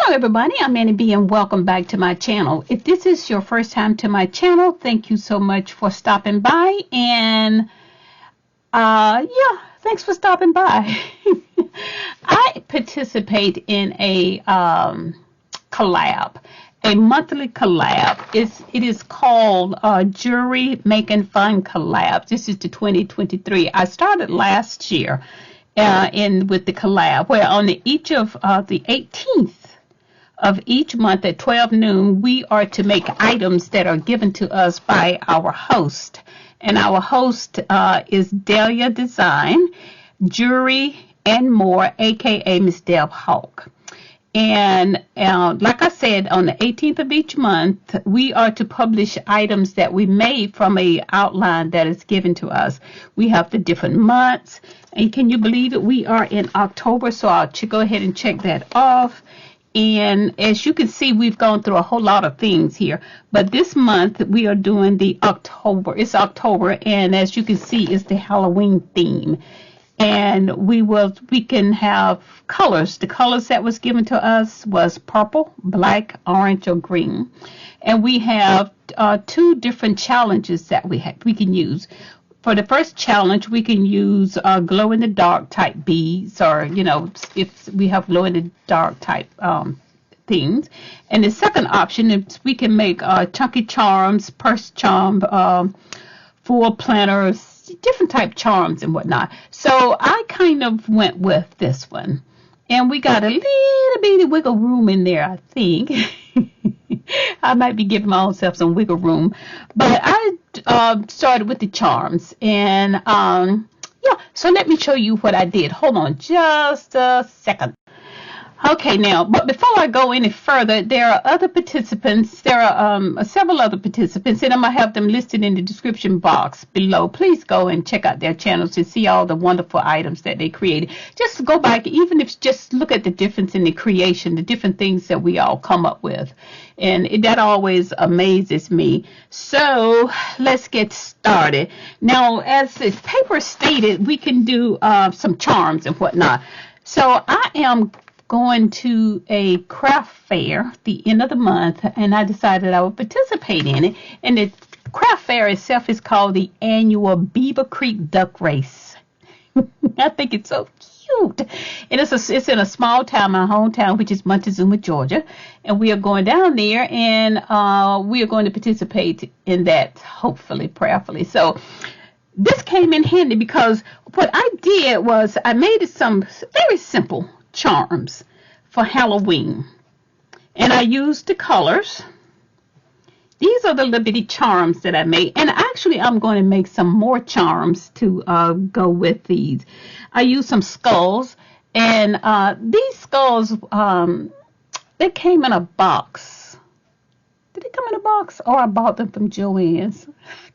Hello everybody, I'm Annie B and welcome back to my channel. If this is your first time to my channel, thank you so much for stopping by, and thanks for stopping by. I participate in a collab, a monthly collab. It is called Jewelry Making Fun Collab. This is the 2023. I started last year with the collab, where on each of the 18th of each month at 12 noon, we are to make items that are given to us by our host. And our host is Delia Design, Jewelry and More, aka Miss Deb Hawk. And like I said, on the 18th of each month, we are to publish items that we made from a outline that is given to us. We have the different months, and can you believe it? We are in October, so I'll go ahead and check that off. And as you can see, we've gone through a whole lot of things here. But this month, we are doing the October. It's October, and as you can see, it's the Halloween theme. And we can have colors. The colors that was given to us was purple, black, orange, or green. And we have two different challenges that we can use. For the first challenge, we can use glow-in-the-dark type beads, or, if we have glow-in-the-dark type things. And the second option is we can make chunky charms, purse charm, full planners, different type charms and whatnot. So I kind of went with this one. And we got a little bitty wiggle room in there, I think. I might be giving my own self some wiggle room. But I started with the charms. And, so let me show you what I did. Hold on just a second. Okay, now, but before I go any further, there are other participants. There are several other participants, and I'm going to have them listed in the description box below. Please go and check out their channels to see all the wonderful items that they created. Just go back, even if just look at the difference in the creation, the different things that we all come up with. And that always amazes me. So let's get started. Now, as the paper stated, we can do some charms and whatnot. So I am going to a craft fair the end of the month, and I decided I would participate in it. And the craft fair itself is called the annual Beaver Creek Duck Race. I think it's so cute. And it's in a small town, my hometown, which is Montezuma, Georgia. And we are going down there, and we are going to participate in that, hopefully, prayerfully. So this came in handy because what I did was I made some very simple charms for Halloween, and I used the colors. These are the little bitty charms that I made, and actually I'm going to make some more charms to go with these. I used some skulls, and these skulls they came in a box. Did it come in a box, or I bought them from Joann's?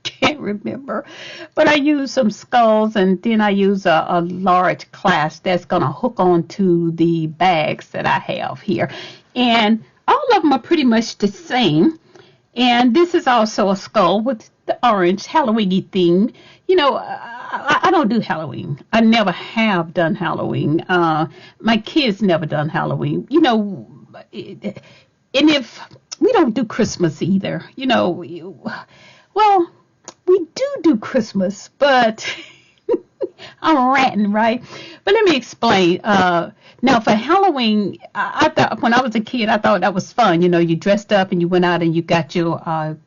Can't remember, but I used some skulls, and then I use a large clasp that's going to hook onto the bags that I have here, and all of them are pretty much the same. And this is also a skull with the orange Halloween theme. I don't do Halloween. I never have done Halloween. My kids never done Halloween. And if we don't do Christmas either, well, we do Christmas, but I'm ranting, right? But let me explain. Now, for Halloween, I thought when I was a kid, I thought that was fun. You dressed up and you went out and you got your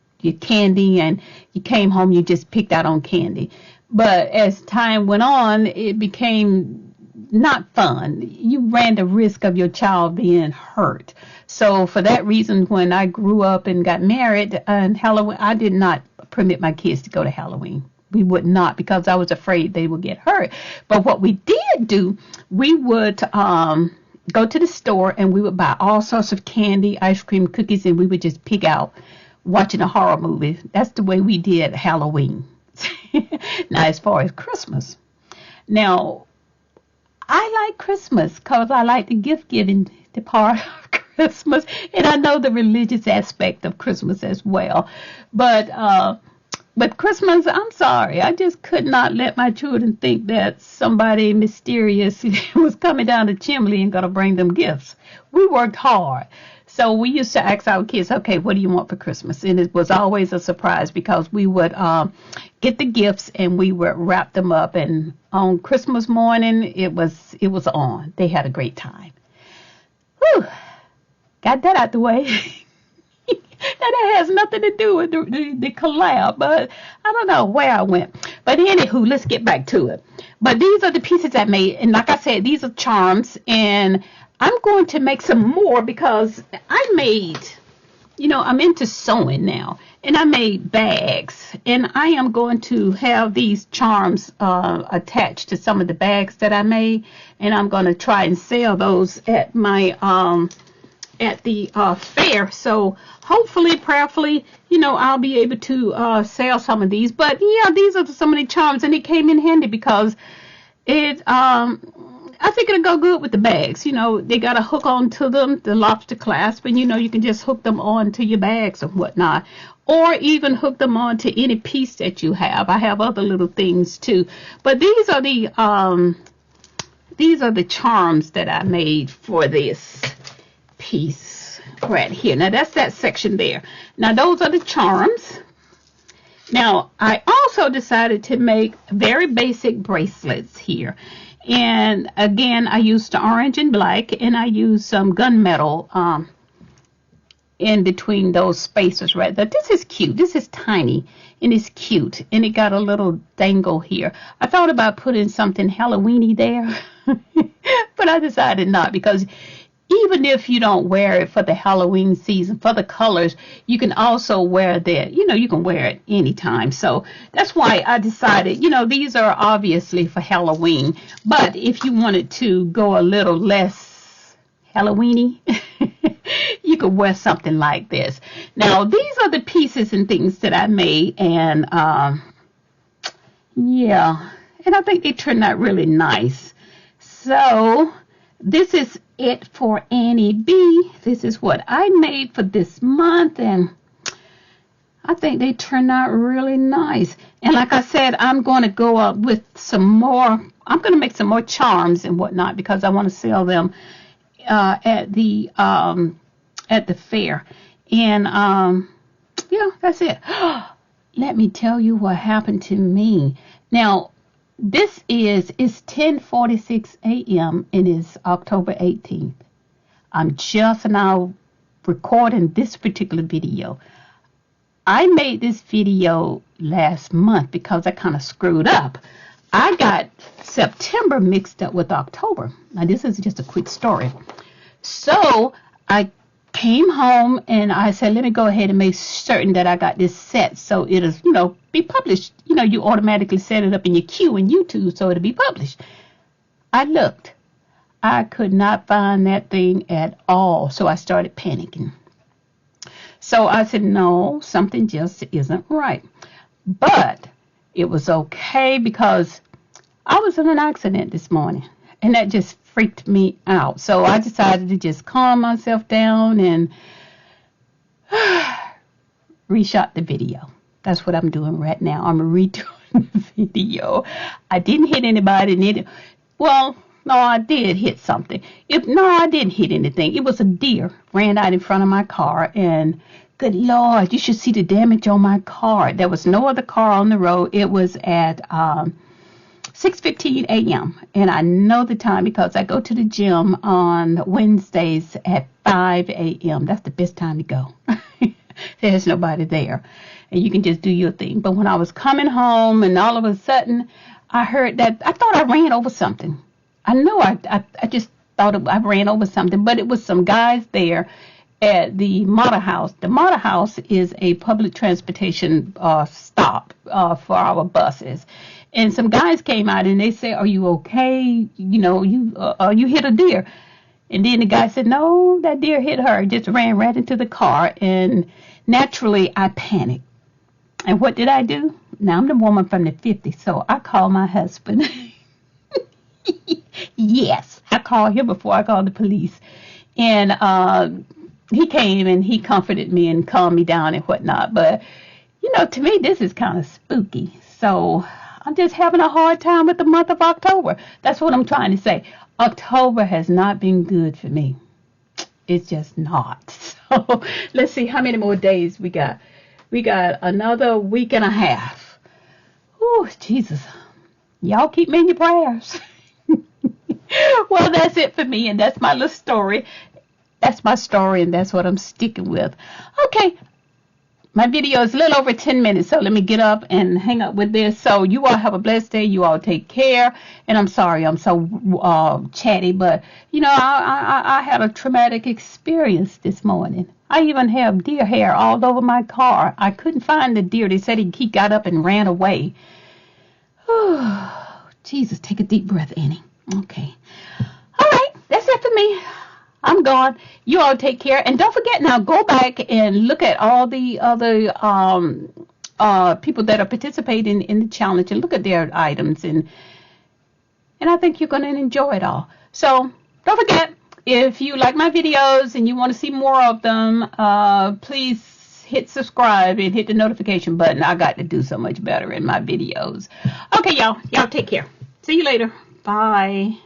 candy, and you came home, you just picked out on candy. But as time went on, it became not fun. You ran the risk of your child being hurt. So for that reason, when I grew up and got married and Halloween, I did not permit my kids to go to Halloween. We would not, because I was afraid they would get hurt. But what we did do, we would go to the store and we would buy all sorts of candy, ice cream, cookies, and we would just pick out watching a horror movie. That's the way we did Halloween. Now, as far as Christmas, now, I like Christmas because I like the gift giving, the part of Christmas, and I know the religious aspect of Christmas as well. But But Christmas, I'm sorry, I just could not let my children think that somebody mysterious was coming down the chimney and going to bring them gifts. We worked hard. So we used to ask our kids, okay, what do you want for Christmas? And it was always a surprise because we would get the gifts and we would wrap them up. And on Christmas morning, it was on. They had a great time. Whew. Got that out the way. Now, that has nothing to do with the collab, but I don't know where I went. But anywho, let's get back to it. But these are the pieces I made. And like I said, these are charms. And I'm going to make some more because I made, I'm into sewing now. And I made bags. And I am going to have these charms attached to some of the bags that I made. And I'm going to try and sell those at my at the fair. So hopefully, prayerfully, I'll be able to sell some of these. But yeah, these are some of the charms, and it came in handy because it I think it'll go good with the bags. They got a hook onto them, the lobster clasp, and you can just hook them onto your bags and whatnot, or even hook them onto any piece that you have. I have other little things too, but these are the charms that I made for this piece right here. Now that's that section there. Now those are the charms. Now I also decided to make very basic bracelets here, and again I used the orange and black, and I used some gunmetal in between those spaces right there. This is cute. This is tiny and it's cute, and it got a little dangle here. I thought about putting something Halloweeny there but I decided not, because even if you don't wear it for the Halloween season, for the colors, you can also wear that. You can wear it anytime. So that's why I decided, these are obviously for Halloween. But if you wanted to go a little less Halloweeny, you could wear something like this. Now, these are the pieces and things that I made. And, yeah, and I think they turned out really nice. So this is it for Annie B. This is what I made for this month, and I think they turned out really nice. And like I said, I'm going to go up with some more. I'm going to make some more charms and whatnot because I want to sell them at the fair. And yeah, that's it. Let me tell you what happened to me. Now, it's 10:46 a.m. and it's October 18th. I'm just now recording this particular video. I made this video last month because I kind of screwed up. I got September mixed up with October. Now, this is just a quick story. So I came home and I said, let me go ahead and make certain that I got this set so it'll, be published. You automatically set it up in your queue in YouTube so it'll be published. I looked. I could not find that thing at all. So I started panicking. So I said, no, something just isn't right. But it was okay because I was in an accident this morning and that just freaked me out. So I decided to just calm myself down and reshot the video. That's what I'm doing right now. I'm redoing the video. I didn't hit anybody. Well, no, I did hit something. No, I didn't hit anything. It was a deer ran out in front of my car, and good Lord, you should see the damage on my car. There was no other car on the road. It was at 6:15 a.m. and I know the time because I go to the gym on Wednesdays at 5 a.m. That's the best time to go. There's nobody there, and you can just do your thing. But when I was coming home, and all of a sudden, I heard that I thought I ran over something. I know I just thought I ran over something, but it was some guys there at the Model House. The Model House is a public transportation stop for our buses. And some guys came out and they said, are you okay? You hit a deer. And then the guy said, no, that deer hit her. Just ran right into the car. And naturally, I panicked. And what did I do? Now, I'm the woman from the 50s, so I called my husband. Yes, I called him before I called the police. And he came and he comforted me and calmed me down and whatnot. But To me, this is kind of spooky. So I'm just having a hard time with the month of October. That's what I'm trying to say. October has not been good for me. It's just not. So let's see how many more days we got. We got another week and a half. Oh, Jesus. Y'all keep me in your prayers. Well, that's it for me, and that's my little story. That's my story, and that's what I'm sticking with. Okay. My video is a little over 10 minutes, so let me get up and hang up with this. So you all have a blessed day. You all take care. And I'm sorry I'm so chatty, but, I had a traumatic experience this morning. I even have deer hair all over my car. I couldn't find the deer. They said he got up and ran away. Oh, Jesus, take a deep breath, Annie. Okay. All right, that's it for me. I'm gone. You all take care. And don't forget now, go back and look at all the other people that are participating in the challenge and look at their items. And I think you're going to enjoy it all. So don't forget, if you like my videos and you want to see more of them, please hit subscribe and hit the notification button. I got to do so much better in my videos. Okay, y'all. Y'all take care. See you later. Bye.